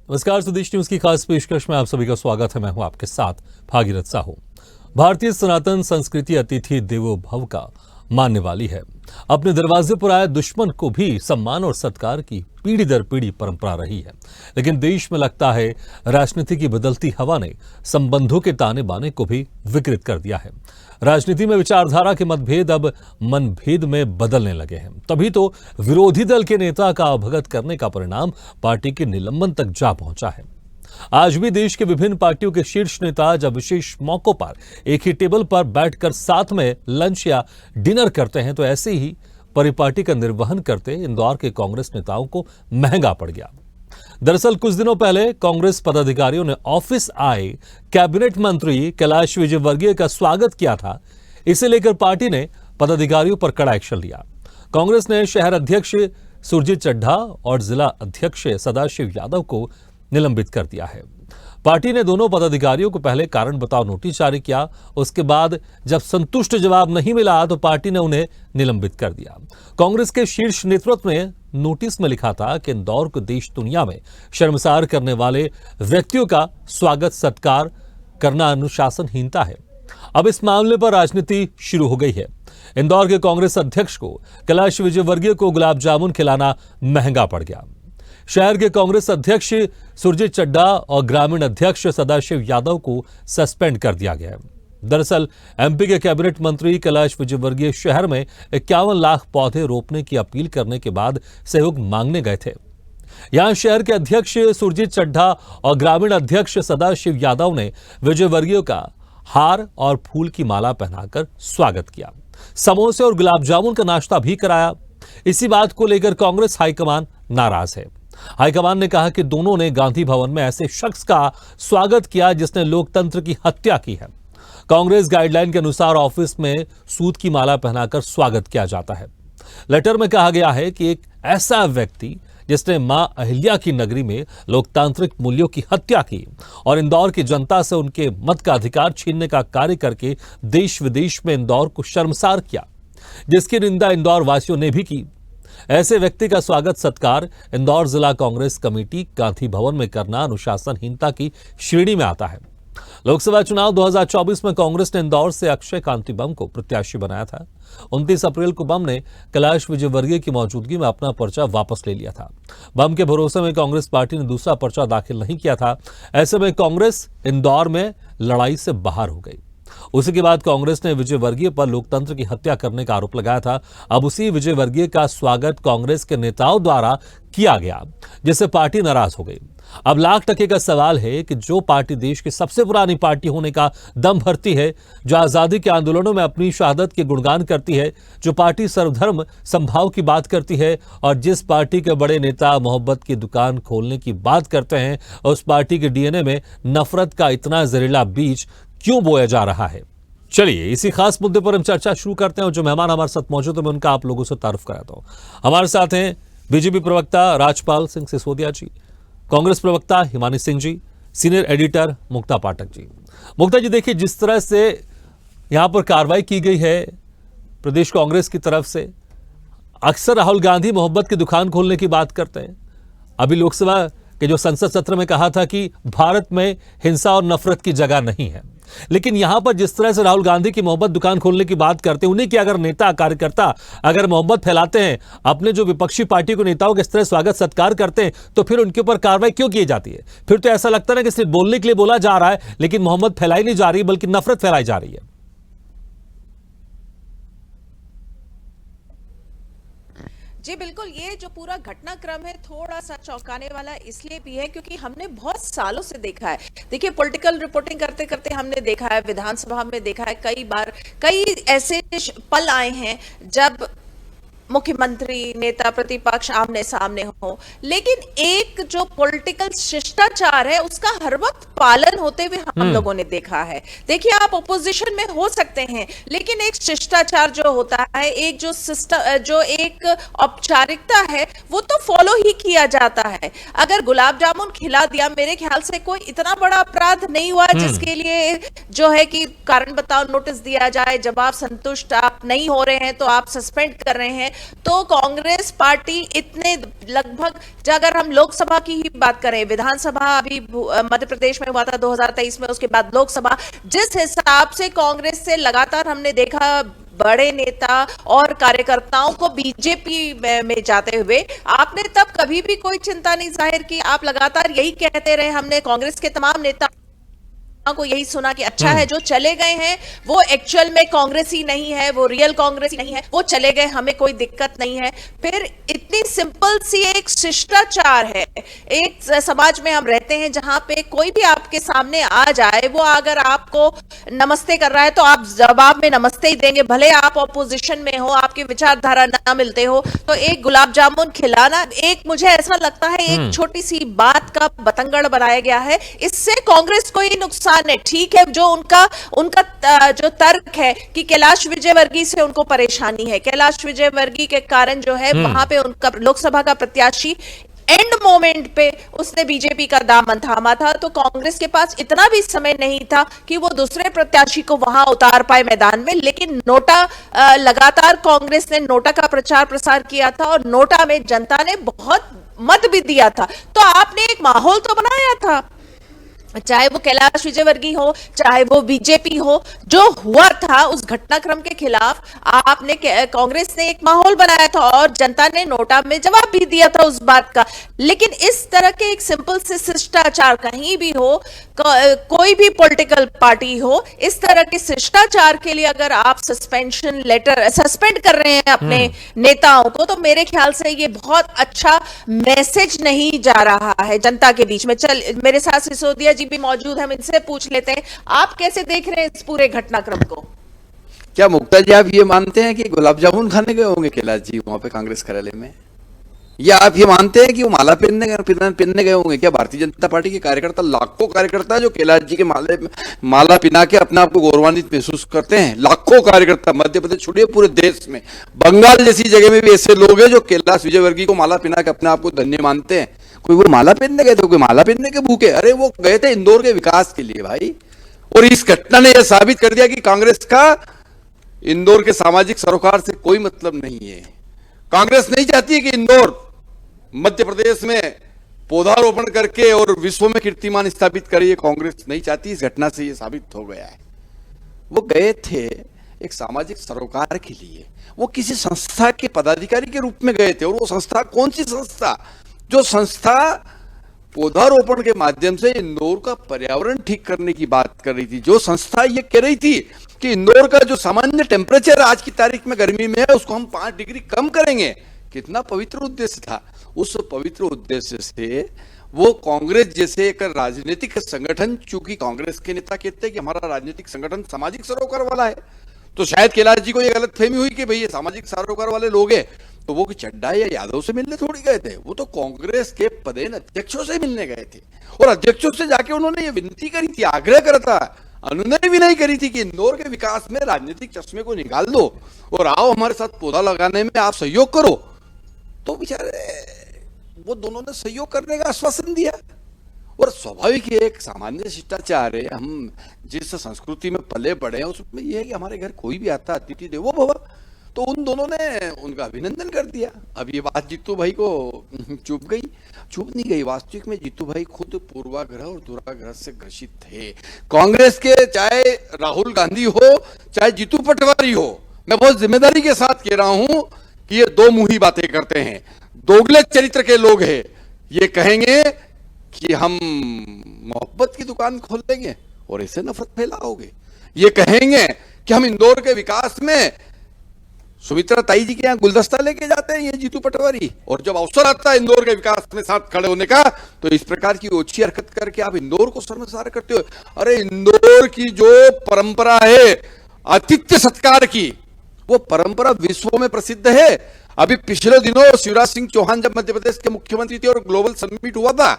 नमस्कार, स्वदेश न्यूज की खास पेशकश में आप सभी का स्वागत है। मैं हूं आपके साथ भागीरथ साहू। भारतीय सनातन संस्कृति अतिथि देवो भव का मानने वाली है। अपने दरवाजे पर आए दुश्मन को भी सम्मान और सत्कार की पीढ़ी दर पीढ़ी परंपरा रही है। लेकिन देश में लगता है राजनीति की बदलती हवा ने संबंधों के ताने बाने को भी विकृत कर दिया है। राजनीति में विचारधारा के मतभेद अब मनभेद में बदलने लगे हैं। तभी तो विरोधी दल के नेता का अवगत करने का परिणाम पार्टी के निलंबन तक जा पहुंचा है। आज भी देश के विभिन्न पार्टियों के शीर्ष नेता जब विशेष मौकों पर एक ही टेबल पर बैठकर साथ में लंच या डिनर करते हैं तो ऐसे ही परिपाटी का निर्वहन करते इंदौर के कांग्रेस नेताओं को महंगा पड़ गया। दरअसल कुछ दिनों पहले कांग्रेस पदाधिकारियों ने ऑफिस आए कैबिनेट मंत्री कैलाश विजयवर्गीय का स्वागत किया था। इसे लेकर पार्टी ने पदाधिकारियों पर कड़ा एक्शन लिया। कांग्रेस ने शहर अध्यक्ष सुरजीत चड्ढा और जिला अध्यक्ष सदाशिव यादव को निलंबित कर दिया है। पार्टी ने दोनों पदाधिकारियों को पहले कारण बताओ नोटिस जारी किया। उसके बाद जब संतुष्ट जवाब नहीं मिला तो पार्टी ने उन्हें निलंबित कर दिया। कांग्रेस के शीर्ष नेतृत्व ने नोटिस में लिखा था कि इंदौर को देश दुनिया में शर्मसार करने वाले व्यक्तियों का स्वागत सत्कार करना अनुशासनहीनता है। अब इस मामले पर राजनीति शुरू हो गई है। इंदौर के कांग्रेस अध्यक्ष को कैलाश विजयवर्गीय को गुलाब जामुन खिलाना महंगा पड़ गया। शहर के कांग्रेस अध्यक्ष सुरजीत चड्ढा और ग्रामीण अध्यक्ष सदाशिव यादव को सस्पेंड कर दिया गया है। दरअसल एमपी के कैबिनेट मंत्री कैलाश विजयवर्गीय शहर में 51 लाख पौधे रोपने की अपील करने के बाद सहयोग मांगने गए थे। यहां शहर के अध्यक्ष सुरजीत चड्ढा और ग्रामीण अध्यक्ष सदाशिव यादव ने विजयवर्गीय का हार और फूल की माला पहनाकर स्वागत किया। समोसे और गुलाब जामुन का नाश्ता भी कराया। इसी बात को लेकर कांग्रेस हाईकमान नाराज है। हाईकमान ने कहा कि दोनों ने गांधी भवन में ऐसे शख्स का स्वागत किया जिसने लोकतंत्र की हत्या की है। कांग्रेस गाइडलाइन के अनुसार ऑफिस में सूत की माला पहनाकर स्वागत किया जाता है। लेटर में कहा गया है कि एक ऐसा व्यक्ति जिसने मां अहिल्या की नगरी में लोकतांत्रिक मूल्यों की हत्या की और इंदौर की जनता से उनके मत का अधिकार छीनने का कार्य करके देश विदेश में इंदौर को शर्मसार किया, जिसकी निंदा इंदौर वासियों ने भी की। ऐसे व्यक्ति का स्वागत सत्कार इंदौर जिला कांग्रेस कमेटी गांधी भवन में करना अनुशासनहीनता की श्रेणी में आता है। लोकसभा चुनाव 2024 में कांग्रेस ने इंदौर से अक्षय कांति बम को प्रत्याशी बनाया था। 29 अप्रैल को बम ने कैलाश विजयवर्गीय की मौजूदगी में अपना पर्चा वापस ले लिया था। बम के भरोसे में कांग्रेस पार्टी ने दूसरा पर्चा दाखिल नहीं किया था। ऐसे में कांग्रेस इंदौर में लड़ाई से बाहर हो गई। उसी के बाद कांग्रेस ने विजयवर्गीय पर लोकतंत्र की हत्या करने का आरोप लगाया था। अब उसी विजयवर्गीय का स्वागत कांग्रेस के नेताओं द्वारा किया गया, जिससे पार्टी नाराज हो गई। अब लाख टके का सवाल है कि जो पार्टी देश की सबसे पुरानी पार्टी होने का दम भरती है, जो आजादी के आंदोलनों में अपनी शहादत के गुणगान करती है, जो पार्टी सर्वधर्म संभाव की बात करती है और जिस पार्टी के बड़े नेता मोहब्बत की दुकान खोलने की बात करते हैं, उस पार्टी के डीएनए में नफरत का इतना जहरीला बीज क्यों बोया जा रहा है। चलिए इसी खास मुद्दे पर हम चर्चा शुरू करते हैं। जो मेहमान हमारे साथ मौजूद है मैं उनका आप लोगों से तारुफ कराता हूं। हमारे साथ हैं बीजेपी प्रवक्ता राजपाल सिंह सिसोदिया जी, कांग्रेस प्रवक्ता हिमानी सिंह जी, सीनियर एडिटर मुक्ता पाठक जी। मुक्ता जी, देखिए जिस तरह से यहां पर कार्रवाई की गई है प्रदेश कांग्रेस की तरफ से, अक्सर राहुल गांधी मोहब्बत की दुकान खोलने की बात करते हैं। अभी लोकसभा के जो संसद सत्र में कहा था कि भारत में हिंसा और नफरत की जगह नहीं है, लेकिन यहां पर जिस तरह से राहुल गांधी की मोहब्बत दुकान खोलने की बात करते हैं, उन्हीं के अगर नेता कार्यकर्ता अगर मोहब्बत फैलाते हैं, अपने जो विपक्षी पार्टी के नेताओं के इस तरह स्वागत सत्कार करते हैं, तो फिर उनके ऊपर कार्रवाई क्यों की जाती है? फिर तो ऐसा लगता है कि सिर्फ बोलने के लिए बोला जा रहा है, लेकिन मोहब्बत फैलाई नहीं जा रही बल्कि नफरत फैलाई जा रही है। जी बिल्कुल, ये जो पूरा घटनाक्रम है थोड़ा सा चौंकाने वाला इसलिए भी है क्योंकि हमने बहुत सालों से देखा है। देखिए, पॉलिटिकल रिपोर्टिंग करते करते हमने देखा है, विधानसभा में देखा है, कई बार कई ऐसे पल आए हैं जब मुख्यमंत्री नेता प्रतिपक्ष आमने सामने हो, लेकिन एक जो पॉलिटिकल शिष्टाचार है उसका हर वक्त पालन होते हुए हम लोगों ने देखा है। देखिए, आप अपोजिशन में हो सकते हैं, लेकिन एक शिष्टाचार जो होता है, एक जो सिस्टम, जो एक औपचारिकता है, वो तो फॉलो ही किया जाता है। अगर गुलाब जामुन खिला दिया, मेरे ख्याल से कोई इतना बड़ा अपराध नहीं हुआ जिसके लिए जो है कि कारण बताओ नोटिस दिया जाए। जब आप संतुष्ट आप नहीं हो रहे हैं तो आप सस्पेंड कर रहे हैं, तो कांग्रेस पार्टी इतने लगभग, अगर हम लोकसभा की ही बात करें, विधानसभा अभी मध्य प्रदेश में हुआ था 2023 में, उसके बाद लोकसभा, जिस हिसाब से कांग्रेस से लगातार हमने देखा बड़े नेता और कार्यकर्ताओं को बीजेपी में जाते हुए, आपने तब कभी भी कोई चिंता नहीं जाहिर की? आप लगातार यही कहते रहे, हमने कांग्रेस के तमाम नेता को यही सुना कि अच्छा है जो चले गए हैं वो एक्चुअल में कांग्रेस ही नहीं है, वो रियल कांग्रेस ही नहीं है, वो चले गए, हमें कोई दिक्कत नहीं है। फिर इतनी सिंपल सी एक शिष्टाचार है, एक समाज में हम रहते हैं जहां पे कोई भी आपके सामने आ जाए, वो अगर आपको नमस्ते कर रहा है तो आप जवाब में नमस्ते ही देंगे, भले आप ऑपोजिशन में हो, आपकी विचारधारा ना मिलते हो। तो एक गुलाब जामुन खिलाना, एक मुझे ऐसा लगता है एक छोटी सी बात का बतंगड़ बनाया गया है, इससे कांग्रेस को ही नुकसान है। ठीक है, जो उनका जो तर्क है कि कैलाश विजयवर्गीय से उनको परेशानी है, कैलाश विजयवर्गीय के कारण जो है वहां पे उनका लोकसभा का प्रत्याशी एंड मोमेंट पे उसने बीजेपी का दामन थामा था, तो कांग्रेस के पास इतना भी समय नहीं था कि वो दूसरे प्रत्याशी को वहां उतार पाए मैदान में। लेकिन नोटा, लगातार कांग्रेस ने नोटा का प्रचार प्रसार किया था और नोटा में जनता ने बहुत मत भी दिया था, तो आपने एक माहौल तो बनाया था, चाहे वो कैलाश विजयवर्गीय हो, चाहे वो बीजेपी हो, जो हुआ था उस घटनाक्रम के खिलाफ आपने, कांग्रेस ने एक माहौल बनाया था और जनता ने नोटा में जवाब भी दिया था उस बात का। लेकिन इस तरह के एक सिंपल से शिष्टाचार कहीं भी हो, कोई भी पॉलिटिकल पार्टी हो, इस तरह के शिष्टाचार के लिए अगर आप सस्पेंशन लेटर सस्पेंड कर रहे हैं अपने नेताओं को, तो मेरे ख्याल से ये बहुत अच्छा मैसेज नहीं जा रहा है जनता के बीच में। चल, मेरे साथ सिसोदिया जी भी मौजूद हैं, हम इनसे पूछ लेते हैं, आप कैसे देख रहे हैं इस पूरे घटनाक्रम को? क्या मुक्ता जी आप ये मानते हैं कि गुलाब जामुन खाने गए होंगे कैलाश जी वहां पे कांग्रेस कार्यालय में, या आप ये मानते हैं कि वो माला पहनने गए होंगे? क्या भारतीय जनता पार्टी के कार्यकर्ता, लाखों कार्यकर्ता जो कैलाश जी के माला पहना के अपने आप को गौरवान्वित महसूस करते हैं, लाखों कार्यकर्ता मध्य प्रदेश छोड़िए पूरे देश में, बंगाल जैसी जगह में भी ऐसे लोग हैं जो कैलाश विजयवर्गीय को माला पहना के अपने आप को धन्य मानते हैं। कोई वो माला पहनने गए थे, कोई माला पहनने के भूखे, अरे वो गए थे इंदौर के विकास के लिए भाई। और इस घटना ने यह साबित कर दिया कि कांग्रेस का इंदौर के सामाजिक सरोकार से कोई मतलब नहीं है। कांग्रेस नहीं चाहती है कि इंदौर मध्य प्रदेश में पौधारोपण करके और विश्व में कीर्तिमान स्थापित करे, कांग्रेस नहीं चाहती। इस घटना से यह साबित हो गया है। वो गए थे एक सामाजिक सरोकार के लिए, वो किसी संस्था के पदाधिकारी के रूप में गए थे। और वो संस्था कौन सी संस्था? जो संस्था पौधारोपण के माध्यम से इंदौर का पर्यावरण ठीक करने की बात कर रही थी, जो संस्था ये कह रही थी कि इंदौर का जो सामान्य टेम्परेचर आज की तारीख में गर्मी में है उसको हम 5 डिग्री कम करेंगे। कितना पवित्र उद्देश्य था। उस पवित्र उद्देश्य से वो कांग्रेस जैसे एक राजनीतिक संगठन, चूंकि कांग्रेस के नेता कहते हैं कि हमारा राजनीतिक संगठन सामाजिक सरोकार वाला है, तो शायद कैलाश जी को यह गलतफहमी हुई कि भाई ये सामाजिक सरोकार वाले लोग हैं, तो वो चड्डा या यादव से मिलने थोड़ी गए थे, वो तो कांग्रेस के पदेन अध्यक्षों से मिलने गए थे। और अध्यक्षों से जाके उन्होंने ये विनती करी थी, आग्रह करा था, अनुनय भी नहीं करी थी कि इंदौर के विकास में राजनीतिक चश्मे को निकाल दो और आओ हमारे साथ पौधा लगाने में आप सहयोग करो। तो बेचारे वो दोनों ने सहयोग करने का आश्वासन दिया। और स्वाभाविक एक सामान्य शिष्टाचार है, हम जिस संस्कृति में पले बड़े हैं उसमें यह है कि हमारे घर कोई भी आता अतिथि देवो भव, तो उन दोनों ने उनका अभिनंदन कर दिया। अब ये बात जीतू भाई को चुप नहीं गई। वास्तविक में जीतू भाई खुद पूर्वाग्रह और दुराग्रह से ग्रसित थे। कांग्रेस के चाहे राहुल गांधी हो चाहे जीतू पटवारी हो, मैं बहुत जिम्मेदारी के साथ कह रहा हूं कि ये दो मुंही बातें करते हैं, दोगले चरित्र के लोग हैं। ये कहेंगे कि हम मोहब्बत की दुकान खोल देंगे और ऐसे नफरत फैलाओगे। ये कहेंगे कि हम इंदौर के विकास में सुमित्रा ताई जी के यहाँ गुलदस्ता लेके जाते हैं ये जीतू पटवारी, और जब अवसर आता है इंदौर के विकास में साथ खड़े होने का तो इस प्रकार की ओछी हरकत करके आप इंदौर को शर्मसार करते हो। अरे इंदौर की जो परंपरा है आतिथ्य सत्कार की, वो परंपरा विश्व में प्रसिद्ध है। अभी पिछले दिनों शिवराज सिंह चौहान जब मध्य प्रदेश के मुख्यमंत्री थे और ग्लोबल समिट हुआ था,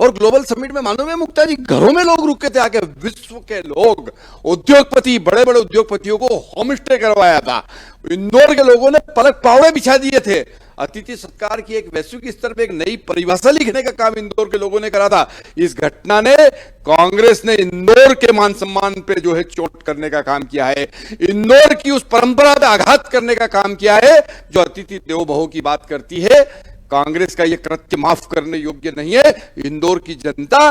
और ग्लोबल समिट में मालूम है मुक्ता जी, घरों में लोग रुके थे आके, विश्व के लोग, उद्योगपति, बड़े बड़े उद्योगपतियों को होम स्टे करवाया था। इंदौर के लोगों ने पलक पावड़े बिछा दिए थे। अतिथि सत्कार की एक वैश्विक स्तर पे एक नई परिभाषा लिखने का काम इंदौर के लोगों ने करा था। इस घटना ने कांग्रेस ने इंदौर के मान सम्मान पे जो है चोट करने का काम किया है, इंदौर की उस परंपरा पे आघात करने का काम किया है जो अतिथि देवो भव की बात करती है। कांग्रेस का यह कृत्य माफ करने योग्य नहीं है। इंदौर की जनता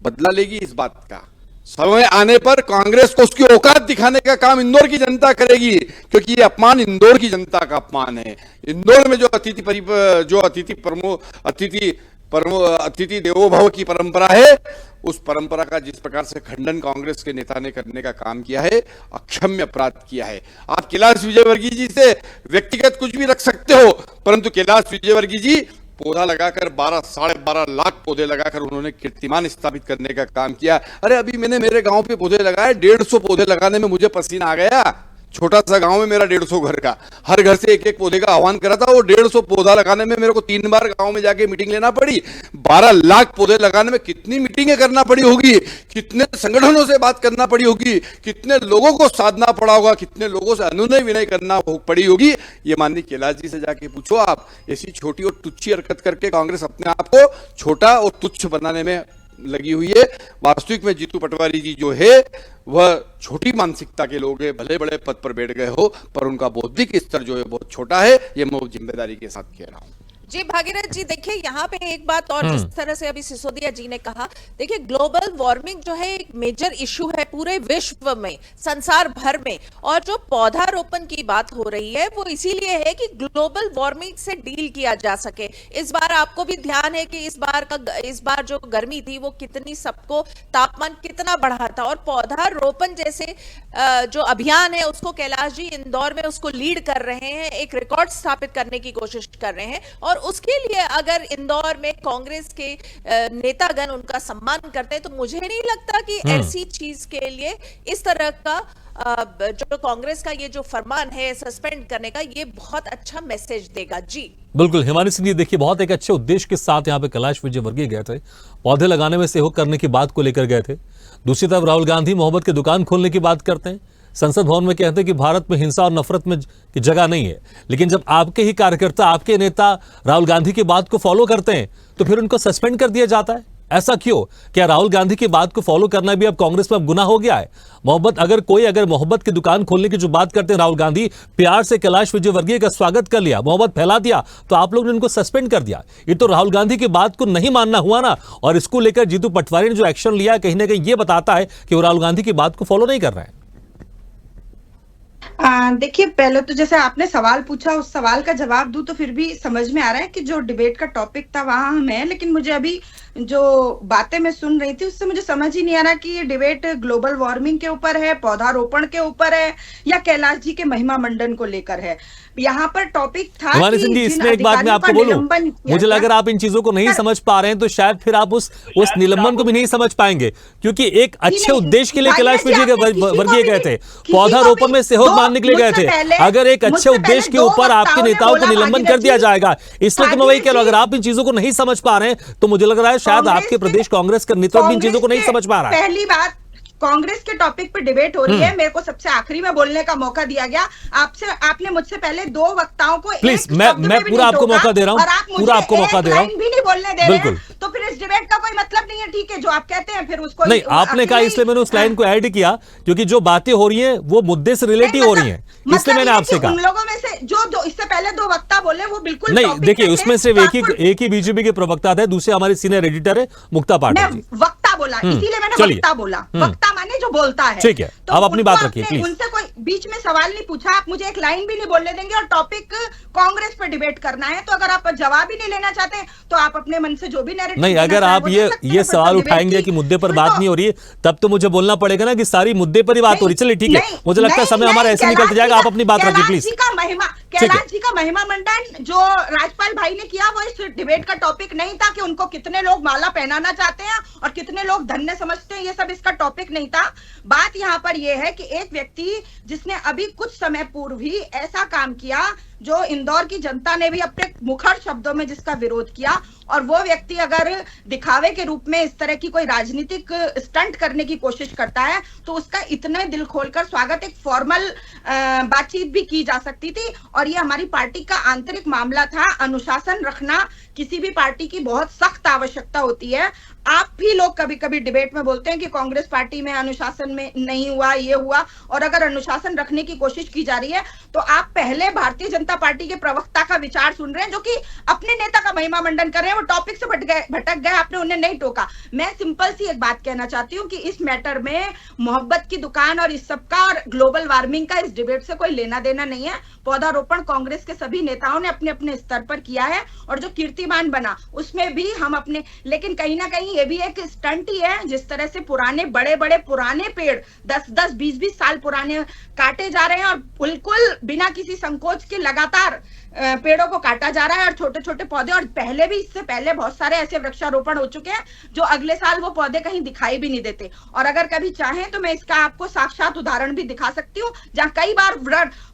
बदला लेगी इस बात का। समय आने पर कांग्रेस को उसकी औकात दिखाने का काम इंदौर की जनता करेगी, क्योंकि ये अपमान इंदौर की जनता का अपमान है। इंदौर में जो अतिथि देवो भव की परंपरा है, उस परंपरा का जिस प्रकार से खंडन कांग्रेस के नेता ने करने का काम किया है, अक्षम्य अपराध किया है। आप कैलाश विजयवर्गीय जी से व्यक्तिगत कुछ भी रख सकते हो, परंतु कैलाश विजयवर्गीय जी पौधा लगाकर 12-12.5 लाख पौधे लगाकर उन्होंने कीर्तिमान स्थापित करने का काम किया। अरे अभी मैंने मेरे गांव पे पौधे लगाए, 150 पौधे लगाने में मुझे पसीना आ गया। छोटा सा गांव में मेरा 150 घर का, हर घर से एक एक पौधे का आह्वान करा था। वो 150 पौधा लगाने में मेरे को 3 बार गांव में जाके मीटिंग लेना पड़ी। 12 लाख पौधे लगाने में कितनी मीटिंगें करना पड़ी होगी, कितने संगठनों से बात करना पड़ी होगी, कितने लोगों को साधना पड़ा होगा, कितने लोगों से अनुनय विनय करना पड़ी होगी। ये माननीय कैलाश जी से जाके पूछो आप। ऐसी छोटी और तुच्छी हरकत करके कांग्रेस अपने आप को छोटा और तुच्छ बनाने में लगी हुई है। वास्तविक में जीतू पटवारी जी जो है वह छोटी मानसिकता के लोग हैं, भले बड़े पद पर बैठ गए हो, पर उनका बौद्धिक स्तर जो है बहुत छोटा है। ये मैं जिम्मेदारी के साथ कह रहा हूं। जी भागीरथ जी, देखिए यहाँ पे एक बात और, जिस तरह से अभी सिसोदिया जी ने कहा, देखिए ग्लोबल वार्मिंग जो है एक मेजर इशू है पूरे विश्व में, संसार भर में, और जो पौधारोपण की बात हो रही है वो इसीलिए है कि ग्लोबल वार्मिंग से डील किया जा सके। इस बार आपको भी ध्यान है कि इस बार जो गर्मी थी वो कितनी, सबको तापमान कितना बढ़ा था, और पौधारोपण जैसे जो अभियान है उसको कैलाश जी इंदौर में उसको लीड कर रहे हैं, एक रिकॉर्ड स्थापित करने की कोशिश कर रहे हैं। और उसके लिए अगर इंदौर में कांग्रेस के नेतागण उनका सम्मान करते हैं, तो मुझे नहीं लगता कि ऐसी चीज के लिए इस तरह का जो कांग्रेस का ये जो फरमान है सस्पेंड करने का, ये बहुत अच्छा मैसेज देगा। जी बिल्कुल हिमानी सिंह जी, देखिए बहुत एक अच्छे उद्देश्य के साथ यहाँ पे कैलाश विजयवर्गीय गए थे, पौधे लगाने में सहयोग करने की बात को लेकर गए थे। दूसरी तरफ राहुल गांधी मोहब्बत की दुकान खोलने की बात करते हैं, संसद भवन में कहते हैं कि भारत में हिंसा और नफरत में की जगह नहीं है। लेकिन जब आपके ही कार्यकर्ता, आपके नेता राहुल गांधी की बात को फॉलो करते हैं तो फिर उनको सस्पेंड कर दिया जाता है। ऐसा क्यों? क्या राहुल गांधी की बात को फॉलो करना भी अब कांग्रेस में अब गुनाह हो गया है? अगर मोहब्बत की दुकान खोलने की जो बात करते हैं राहुल गांधी, प्यार से कैलाश विजयवर्गीय का स्वागत कर लिया, मोहब्बत फैला दिया, तो आप लोग ने उनको सस्पेंड कर दिया। ये तो राहुल गांधी की बात को नहीं मानना हुआ ना। और इसको लेकर जीतू पटवारी ने जो एक्शन लिया, कहीं ना कहीं ये बताता है कि वो राहुल गांधी की बात को फॉलो नहीं कर रहे हैं। देखिए, पहले तो जैसे आपने सवाल पूछा, उस सवाल का जवाब दूं तो फिर भी समझ में आ रहा है कि जो डिबेट का टॉपिक था वहां हम हैं, लेकिन मुझे अभी जो बातें मैं सुन रही थी उससे मुझे समझ ही नहीं आ रहा कि ये डिबेट ग्लोबल वार्मिंग के ऊपर है, पौधारोपण के ऊपर है, या कैलाश जी के महिमा मंडन को लेकर है। यहाँ पर टॉपिक था हिमानी सिंह जी, इसमें एक बात मैं आपको बोलूं, मुझे लग रहा है आप इन चीजों को नहीं समझ पा रहे हैं, तो शायद फिर आप उस निलंबन को भी नहीं समझ पाएंगे, क्योंकि एक अच्छे उद्देश्य के लिए कैलाश विजयवर्गीय गए थे, पौधारोपण में सहयोग मानने के लिए गए थे। अगर एक अच्छे उद्देश्य के ऊपर आपके नेताओं को निलंबन कर दिया जाएगा, इसलिए तो मैं वही कह रहा हूं, अगर आप इन चीजों को नहीं समझ पा रहे हैं तो मुझे लग रहा है शायद आपके प्रदेश कांग्रेस का नेतृत्व भी इन चीजों को नहीं समझ पा रहा है। पहली बात, कांग्रेस के टॉपिक पे डिबेट हो रही है, मेरे को सबसे आखिरी में बोलने का मौका दिया गया। आपने मुझसे पहले 2 वक्ताओं को प्लीज, मैं पूरा आपको मौका दे रहा हूँ, पूरा आपको मौका दे रहा हूँ, भी नहीं बोलने दे रहे हैं, तो फिर इस डिबेट का कोई मतलब नहीं है। ठीक है, जो आप कहते हैं फिर उसको नहीं, आपने कहा इसलिए मैंने उस लाइन को ऐड किया, क्योंकि जो बातें हो रही है वो मुद्दे से रिलेटेड हो रही है, इसलिए मैंने आपसे कहा। उन लोगों में से जो इससे पहले 2 वक्ता बोले वो बिल्कुल नहीं, देखिए उसमें सिर्फ एक ही बीजेपी के प्रवक्ता थे, दूसरे हमारे सीनियर एडिटर है मुक्ता पाटिल जी। वक्ता बोला, इसीलिए मैंने वक्ता बोला। वक्ता माने जो बोलता है। ठीक है, तो आप अपनी बात रखिए प्लीज। उनसे कोई बीच में सवाल नहीं पूछा, आप मुझे एक लाइन भी नहीं बोलने देंगे, और टॉपिक कांग्रेस पर डिबेट करना है, तो अगर आप जवाब ही नहीं लेना चाहते तो आप अपने मन से जो भी नैरेटिव नहीं, अगर आप ये सवाल उठाएंगे कि मुद्दे पर बात नहीं हो रही है, तब तो मुझे बोलना पड़ेगा ना कि सारी मुद्दे पर ही बात हो रही है। चलिए ठीक है, मुझे लगता है समय हमारा ऐसे निकलते जाएगा, आप अपनी बात रखिए प्लीज। कैलाश जी का महिमा मंडन जो राजपाल भाई ने किया वो इस डिबेट का टॉपिक नहीं था, कि उनको कितने लोग माला पहनाना चाहते हैं और कितने लोग धन्य समझते हैं, ये सब इसका टॉपिक नहीं था। बात यहाँ पर यह है कि एक व्यक्ति जिसने अभी कुछ समय पूर्व ही ऐसा काम किया जो इंदौर की जनता ने भी अपने मुखर शब्दों में जिसका विरोध किया, और वो व्यक्ति अगर दिखावे के रूप में इस तरह की कोई राजनीतिक स्टंट करने की कोशिश करता है तो उसका इतने दिल खोलकर स्वागत, एक फॉर्मल बातचीत भी की जा सकती थी। और ये हमारी पार्टी का आंतरिक मामला था। अनुशासन रखना किसी भी पार्टी की बहुत सख्त आवश्यकता होती है। आप भी लोग कभी कभी डिबेट में बोलते हैं कि कांग्रेस पार्टी में अनुशासन में नहीं हुआ, ये हुआ, और अगर अनुशासन रखने की कोशिश की जा रही है तो आप पहले भारतीय जनता पार्टी के प्रवक्ता का विचार सुन रहे हैं, जो कि अपने नेता का महिमा मंडन कर रहे हैं। वो टॉपिक से भटक गए, आपने उन्हें नहीं टोका। मैं सिंपल सी एक बात कहना चाहती हूँ कि इस मैटर में मोहब्बत की दुकान और इस सबका और ग्लोबल वार्मिंग का इस डिबेट से कोई लेना देना नहीं है। पौधारोपण कांग्रेस के सभी नेताओं ने अपने अपने स्तर पर किया है, और जो कीर्तिमान बना उसमें भी हम अपने, लेकिन कहीं ना कहीं ये भी एक स्टंट ही है। जिस तरह से पुराने बड़े बड़े पुराने पेड़ 10-10, 20-20 साल पुराने काटे जा रहे हैं, और बिल्कुल बिना किसी संकोच के लगातार पेड़ों को काटा जा रहा है, और छोटे छोटे पौधे, और पहले भी, इससे पहले बहुत सारे ऐसे वृक्षारोपण हो चुके हैं जो अगले साल वो पौधे कहीं दिखाई भी नहीं देते। और अगर कभी चाहें तो मैं इसका आपको साक्षात उदाहरण भी दिखा सकती हूँ, जहां कई बार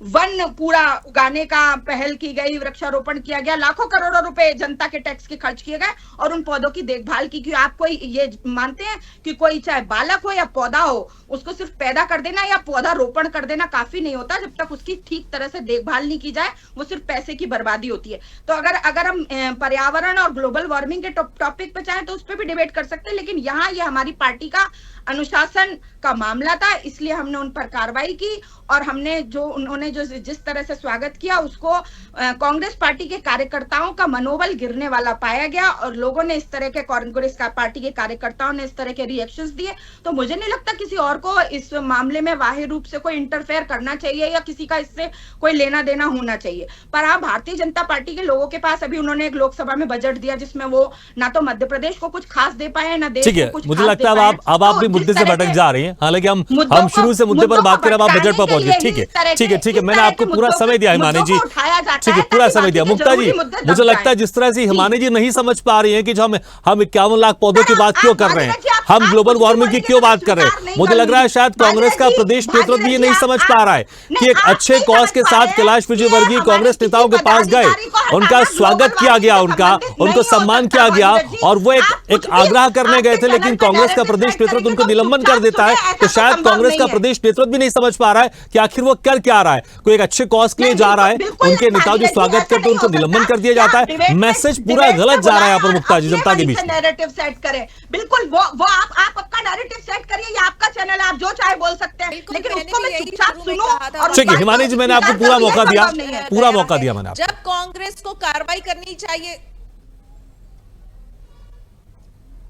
वन पूरा उगाने का पहल की गई, वृक्षारोपण किया गया, लाखों करोड़ों रुपए जनता के टैक्स के खर्च किए गए, और उन पौधों की देखभाल की। क्यों आप कोई ये मानते हैं कि कोई चाहे बालक हो या पौधा हो, उसको सिर्फ पैदा कर देना या पौधा रोपण कर देना काफी नहीं होता। जब तक उसकी ठीक तरह से देखभाल नहीं की जाए वो सिर्फ पैसे की बर्बादी होती है। तो अगर हम पर्यावरण और ग्लोबल वार्मिंग के टॉपिक पे चाहें तो उस पर भी डिबेट कर सकते हैं, लेकिन यहाँ ये हमारी पार्टी का अनुशासन का मामला था, इसलिए हमने उन पर कार्रवाई की। और हमने जो उन्होंने जो जिस तरह से स्वागत किया उसको कांग्रेस पार्टी के कार्यकर्ताओं का मनोबल गिरने वाला पाया गया, और लोगों ने इस तरह के, कांग्रेस पार्टी के कार्यकर्ताओं ने इस तरह के रिएक्शंस दिए। तो मुझे नहीं लगता किसी और को इस मामले में बाह्य रूप से कोई इंटरफेयर करना चाहिए या किसी का इससे कोई लेना देना होना चाहिए। पर हाँ, भारतीय जनता पार्टी के लोगों के पास अभी उन्होंने एक लोकसभा में बजट दिया जिसमें वो ना तो मध्य प्रदेश को कुछ खास दे पाए, ना देश को कुछ। मुझे लगता है अब आप भी मुद्दे से भटक जा रही हैं। हालांकि हम शुरू से मुद्दे पर बात करें, अब आप बजट पर पहुंचे। ठीक है, मैंने आपको पूरा समय दिया हिमानी जी, ठीक है, पूरा समय दिया। मुक्ता जी, मुझे लगता है जिस तरह से हिमानी जी नहीं समझ पा रही हैं कि जो हम 51 लाख पौधों की बात क्यों कर रहे हैं, हम ग्लोबल वार्मिंग की क्यों बात कर रहे हैं। मुझे लग रहा है शायद कांग्रेस का प्रदेश नेतृत्व भी ये नहीं समझ पा रहा है कि एक अच्छे कॉज के साथ कैलाश विजयवर्गीय कांग्रेस नेताओं के पास गए, उनका स्वागत किया गया, उनको सम्मान किया गया, और वो एक आग्रह करने गए थे, लेकिन कांग्रेस का प्रदेश नेतृत्व उनको निलंबन कर देता है। तो शायद कांग्रेस का प्रदेश नेतृत्व भी नहीं समझ पा रहा है कि आखिर वो कर क्या रहा है। कोई एक अच्छे कॉज के लिए जा रहा है, उनके नेताओं जो स्वागत करते हैं उनको निलंबन कर दिया जाता है। मैसेज पूरा गलत जा रहा है यहाँ पर मुक्ता जी, जनता के बीच। नैरेटिव सेट करें, बिल्कुल वो आप आपका नैरेटिव सेट करिए, ये आपका चैनल है, आप जो चाहे बोल सकते हैं, लेकिन उसको मैं चुपचाप सुनो। ठीक है हिमानी जी, मैंने आपको पूरा मौका दिया, पूरा मौका दिया मैंने। जब कांग्रेस को कार्रवाई करनी चाहिए,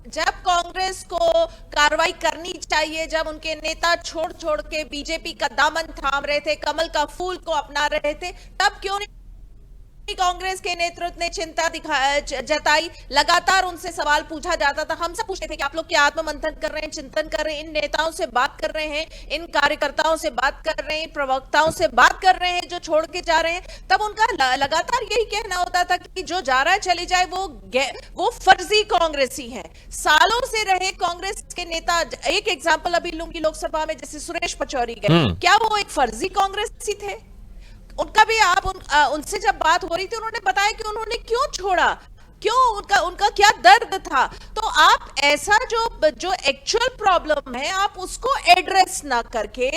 जब कांग्रेस को कार्रवाई करनी चाहिए, जब उनके नेता छोड़ छोड़ के बीजेपी का दामन थाम रहे थे, कमल का फूल को अपना रहे थे, तब क्यों नहीं कांग्रेस के नेतृत्व ने चिंता जताई। लगातार उनसे सवाल पूछा जाता था, हम सब पूछते थे कि आप लोग क्या आत्ममंथन कर रहे हैं, चिंतन कर रहे हैं, इन नेताओं से बात कर रहे हैं, इन कार्यकर्ताओं से बात कर रहे हैं, प्रवक्ताओं से बात कर रहे हैं जो छोड़ के जा रहे हैं। तब उनका लगातार यही कहना होता था कि जो जा रहा है चली जाए, वो फर्जी कांग्रेसी है। सालों से रहे कांग्रेस के नेता, एक एग्जाम्पल अभी लूंगी लोकसभा में, जैसे सुरेश पचौरी गए, क्या वो एक फर्जी कांग्रेसी थे? उनका भी आप उनसे जब बात हो रही थी, उन्होंने बताया कि उन्होंने क्यों छोड़ा, क्यों, उनका क्या दर्द था। तो आप ऐसा जो एक्चुअल प्रॉब्लम है आप उसको एड्रेस ना करके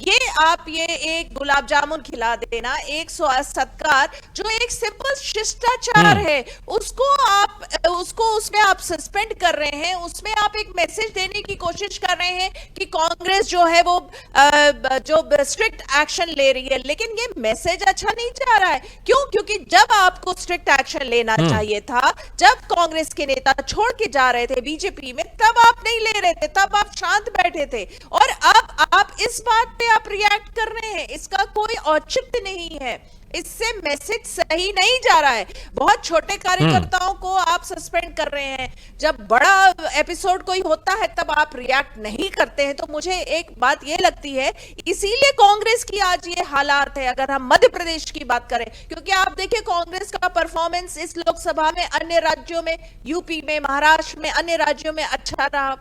ये एक गुलाब जामुन खिला देना, एक सत्कार, जो एक सिंपल शिष्टाचार है, उसको उसमें आप सस्पेंड कर रहे हैं। उसमें आप एक मैसेज देने की कोशिश कर रहे हैं कि कांग्रेस जो है वो जो स्ट्रिक्ट एक्शन ले रही है, लेकिन ये मैसेज अच्छा नहीं जा रहा है। क्यों? क्योंकि जब आपको स्ट्रिक्ट एक्शन लेना चाहिए था, जब कांग्रेस के नेता छोड़ के जा रहे थे बीजेपी में, तब आप नहीं ले रहे थे, तब आप शांत बैठे थे, और अब आप इस बात पे आप रिएक्ट कर रहे हैं। इसका कोई औचित्य नहीं है, इससे मैसेज सही नहीं जा रहा है। बहुत छोटे कार्यकर्ताओं को आप सस्पेंड कर रहे हैं, जब बड़ा एपिसोड कोई होता है तब आप रिएक्ट नहीं करते हैं। तो मुझे एक बात ये लगती है, इसीलिए कांग्रेस की आज ये हालात है। अगर हम मध्य प्रदेश की बात करें, क्योंकि आप देखिए कांग्रेस का परफॉर्मेंस इस लोकसभा में अन्य राज्यों में, यूपी में, महाराष्ट्र में, अन्य राज्यों में अच्छा रहा।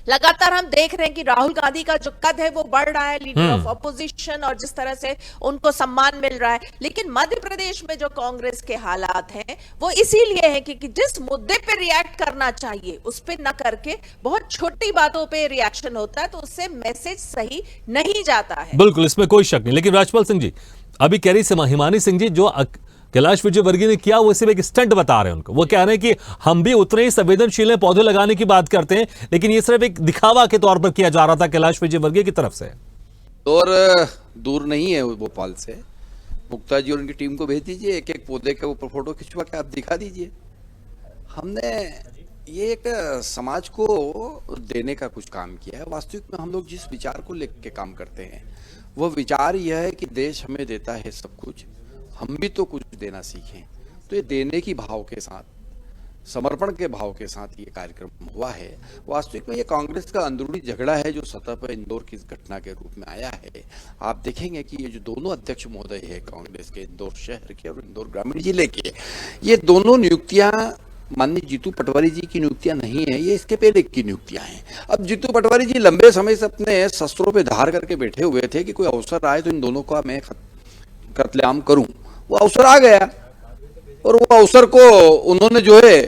लगातार हम देख रहे हैं कि राहुल गांधी का जो कद है वो बढ़ रहा है, लीडर ऑफ ऑपोजिशन, और जिस तरह से उनको सम्मान मिल रहा है। लेकिन मध्य प्रदेश में जो कांग्रेस के हालात हैं वो इसीलिए है कि जिस मुद्दे पे रिएक्ट करना चाहिए उस पे न करके बहुत छोटी बातों पे रिएक्शन होता है, तो उससे मैसेज सही नहीं जाता है। बिल्कुल, इसमें कोई शक नहीं। लेकिन राजपाल सिंह जी, अभी कह रही हिमानी सिंह जी, जो कैलाश विजयवर्गीय ने किया वो सिर्फ एक स्टंट बता रहे हैं उनको। वो कह रहे हैं कि हम भी उतने ही संवेदनशील हैं, पौधे लगाने की बात करते हैं, लेकिन ये सिर्फ एक दिखावा के तौर पर किया जा रहा था कैलाश विजयवर्गीय की तरफ से। और दूर नहीं है भोपाल से, मुक्ता जी और उनकी टीम को भेज दीजिए, एक एक पौधे के ऊपर फोटो खिंचवा के आप दिखा दीजिए। हमने ये एक समाज को देने का कुछ काम किया है। वास्तविक में हम लोग जिस विचार को लेकर काम करते हैं वो विचार यह है कि देश हमें देता है सब कुछ, हम भी तो कुछ देना सीखें। तो ये देने की भाव के साथ, समर्पण के भाव के साथ ये कार्यक्रम हुआ है। वास्तविक में ये कांग्रेस का अंदरूनी झगड़ा है जो सतह पर इंदौर की इस घटना के रूप में आया है। आप देखेंगे कि ये जो दोनों अध्यक्ष महोदय है कांग्रेस के, इंदौर शहर के और इंदौर ग्रामीण जिले के, ये दोनों नियुक्तियां माननीय जीतू पटवारी जी की नियुक्तियां नहीं है, ये इसके पहले की नियुक्तियां हैं। अब जीतू पटवारी जी लंबे समय से अपने शस्त्रों पे धार करके बैठे हुए थे कि कोई अवसर आए तो इन दोनों का मैं कत्लेआम करूं। वो अवसर आ गया और वो अवसर को उन्होंने जो है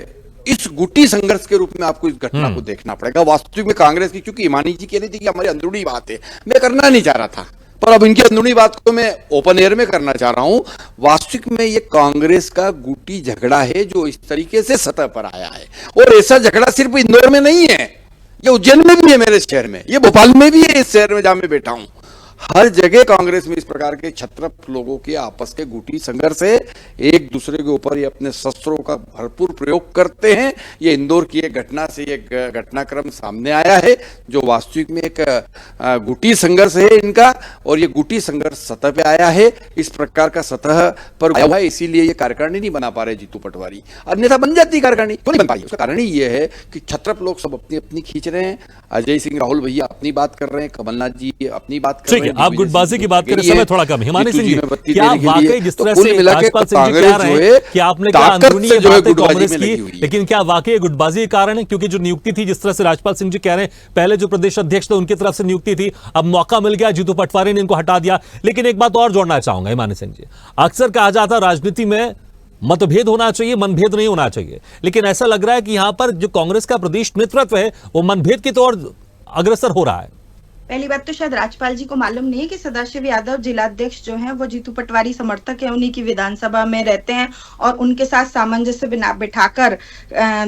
इस गुटी संघर्ष के रूप में आपको इस घटना को देखना पड़ेगा। वास्तविक में कांग्रेस की, क्योंकि हिमानी जी कह रही थी कि हमारी अंदरूनी बात है, मैं करना नहीं चाह रहा था, पर अब इनकी अंदरूनी बात को मैं ओपन एयर में करना चाह रहा हूं। वास्तविक में ये कांग्रेस का गुटी झगड़ा है जो इस तरीके से सतह पर आया है। और ऐसा झगड़ा सिर्फ इंदौर में नहीं है, ये उज्जैन में भी है, मेरे शहर में, ये भोपाल में भी है, इस शहर में जहां मैं बैठा हूं। हर जगह कांग्रेस में इस प्रकार के छत्रप लोगों के आपस के गुटी संघर्ष है, एक दूसरे के ऊपर ये अपने शस्त्रों का भरपूर प्रयोग करते हैं। ये इंदौर की एक घटना से एक घटनाक्रम सामने आया है जो वास्तविक में एक गुटी संघर्ष है इनका, और ये गुटी संघर्ष सतह पे आया है, इस प्रकार का सतह पर आया हुआ है। इसीलिए ये कार्यकारिणी नहीं बना पा रहे जीतू पटवारी, अन्यथा बन जाती कार्यकारिणी, क्यों नहीं बन पाई? उसका कारण ही ये है कि छत्रप लोग सब अपनी अपनी खींच रहे हैं। अजय सिंह राहुल भैया अपनी बात कर रहे हैं, कमलनाथ जी अपनी बात कर रहे हैं। आप गुटबाजी की बात करें, समय थोड़ा कम। हिमानी सिंह जी, क्या वाकई जिस तरह तो से राजपाल सिंह जी कह रहे हैं कि आपने कहा अंदरूनी बातें कांग्रेस की, लेकिन क्या वाकई गुटबाजी के कारण है? क्योंकि जो नियुक्ति थी, जिस तरह से राजपाल सिंह जी कह रहे हैं, पहले जो प्रदेश अध्यक्ष थे उनकी तरफ से नियुक्ति थी, अब मौका मिल गया, जीतू पटवारी ने इनको हटा दिया। लेकिन एक बात और जोड़ना चाहूंगा हिमानी सिंह जी, अक्सर कहा जाता है राजनीति में मतभेद होना चाहिए, मनभेद नहीं होना चाहिए, लेकिन ऐसा लग रहा है कि यहां पर जो कांग्रेस का प्रदेश नेतृत्व है वो मनभेद की तौर अग्रसर हो रहा है। पहली बात तो शायद राजपाल जी को मालूम नहीं है कि सदाशिव यादव जिलाध्यक्ष जो हैं वो जीतू पटवारी समर्थक है, उन्हीं की विधानसभा में रहते हैं और उनके साथ सामंजस्य बिठाकर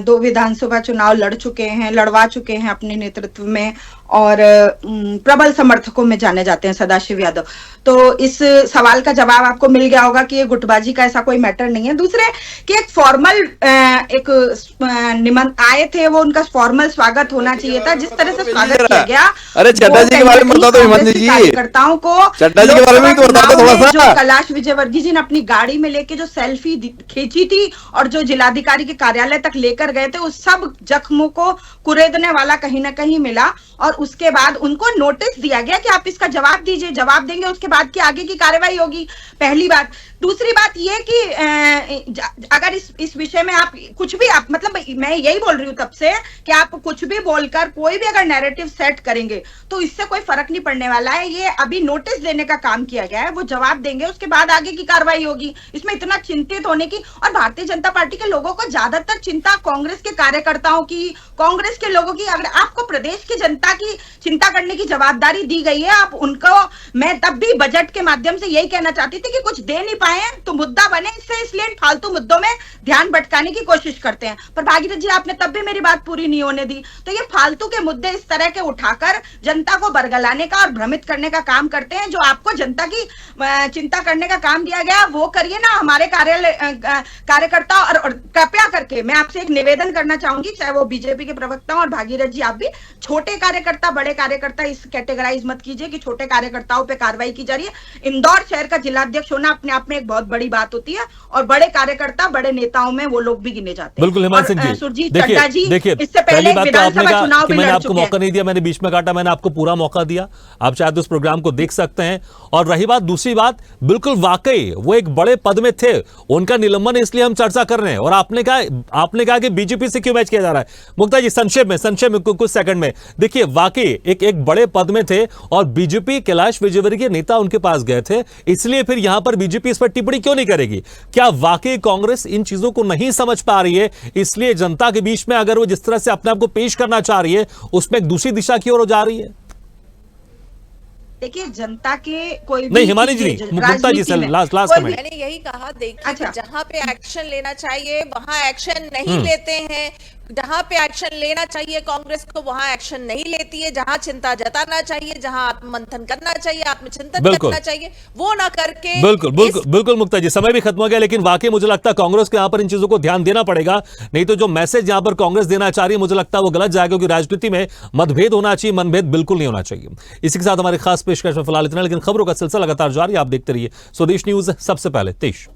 2 विधानसभा चुनाव लड़वा चुके हैं अपने नेतृत्व में, और प्रबल समर्थकों में जाने जाते हैं सदाशिव यादव। तो इस सवाल का जवाब आपको मिल गया होगा कि ये गुटबाजी का ऐसा कोई मैटर नहीं है। दूसरे कि एक फॉर्मल आए थे, वो उनका फॉर्मल स्वागत होना चाहिए था, जिस तरह से स्वागत किया गया। अरे चड्डा जी के बारे में बता दो हिमानी जी, कार्यकर्ताओं को चड्डा जी के बारे में तो बता दो थोड़ा सा। जो कैलाश विजयवर्गीय जी ने अपनी गाड़ी में लेके जो सेल्फी खींची थी और जो जिलाधिकारी के कार्यालय तक लेकर गए थे, उस सब जख्मों को कुरेदने वाला कहीं ना कहीं मिला, और उसके बाद उनको नोटिस दिया गया कि आप इसका जवाब दीजिए, जवाब देंगे उसके बाद की आगे की कार्रवाई होगी। पहली बात। दूसरी बात ये कि अगर इस विषय में आप कुछ भी, आप मतलब मैं यही बोल रही हूँ तब से कि आप कुछ भी बोलकर कोई भी अगर नैरेटिव सेट करेंगे तो इससे कोई फर्क नहीं पड़ने वाला है। ये अभी नोटिस देने का काम किया गया है, वो जवाब देंगे, उसके बाद आगे की कार्रवाई होगी। इसमें इतना चिंतित होने की, और भारतीय जनता पार्टी के लोगों को ज्यादातर चिंता कांग्रेस के कार्यकर्ताओं की, कांग्रेस के लोगों की, अगर आपको प्रदेश की जनता की चिंता करने की जवाबदारी दी गई है, आप उनको, मैं तब भी बजट के माध्यम से यही कहना चाहती थी कि कुछ दे नहीं पाए तो मुद्दा बने इसलिए फालतू मुद्दों में ध्यान भटकाने की कोशिश करते हैं। पर भागीरथ जी, आपने तब भी मेरी बात पूरी नहीं होने दी। तो ये फालतू के मुद्दे इस तरह के उठाकर जनता को बरगलाने का और भ्रमित करने का काम करते हैं। जो आपको जनता की चिंता करने का काम दिया गया वो करिए ना, हमारे कार्यकर्ता, और कृपया करके मैं आपसे एक निवेदन करना चाहूंगी, चाहे वो बीजेपी के प्रवक्ता और भागीरथ जी, आप भी छोटे कार्यकर्ता बड़े कार्यकर्ता इस कैटेगराइज मत कीजिए कि छोटे कार्यकर्ताओं पे कार्रवाई की जा रही है। इंदौर शहर का जिलाध्यक्ष होना अपने आप में एक बहुत बड़ी बात होती है, और बड़े कार्यकर्ता बड़े नेताओं में वो लोग भी गिने जाते हैं। बिल्कुल हिमांशु सिंह और, जी, सुरजीत देखिए चड्डा जी देखिए, इससे पहले पहली बात तो आपने विधानसभा कहा चुनाव कि भी मैंने लड़ आपको चुके मौका हैं। नहीं दिया, मैंने बीच में काटा, मैंने आपको पूरा मौका दिया, आप शायद उस प्रोग्राम को देख सकते हैं। और रही बात दूसरी बात, बिल्कुल वाकई वो एक बड़े पद में थे, उनका निलंबन इसलिए हम चर्चा कर रहे हैं। और आपने कहा कि बीजेपी से क्यों मैच किया जा रहा है। मुक्ता जी संक्षेप में कुछ सेकंड में देखिए, वाकई एक बड़े पद में थे और बीजेपी कैलाश विजयवर्गीय नेता उनके पास गए थे, इसलिए फिर यहां पर बीजेपी इस पर टिप्पणी क्यों नहीं करेगी? क्या वाकई कांग्रेस इन चीजों को नहीं समझ पा रही है, इसलिए जनता के बीच में अगर वो जिस तरह से अपने आप को पेश करना चाह रही है उसमें एक दूसरी दिशा की ओर जा रही है? देखिए, जनता के कोई भी नहीं हिमानी जी, चीजें मुक्ता जी राजनीति में लास्ट कोई कमेंट। मैंने यही कहा, देखिए अच्छा। जहां पे एक्शन लेना चाहिए वहां एक्शन नहीं लेते हैं, जहां पे एक्शन लेना चाहिए कांग्रेस को वहां एक्शन नहीं लेती है, जहां चिंता जताना चाहिए, जहां आत्ममंथन करना चाहिए, आत्मचिंतन बिल्कुल। करना चाहिए, वो ना करके बिल्कुल मुक्ता जी, समय भी खत्म हो गया, लेकिन वाकई मुझे लगता है कांग्रेस को यहां पर इन चीजों को ध्यान देना पड़ेगा, नहीं तो जो मैसेज यहां पर कांग्रेस देना चाह रही है मुझे लगता है वो गलत जाएगा, क्योंकि राजनीति में मतभेद होना चाहिए, मनभेद बिल्कुल नहीं होना चाहिए। इसी के साथ हमारी खास पेशकश में फिलहाल इतना, लेकिन खबरों का सिलसिला लगातार जारी, आप देखते रहिए स्वदेश न्यूज, सबसे पहले देश।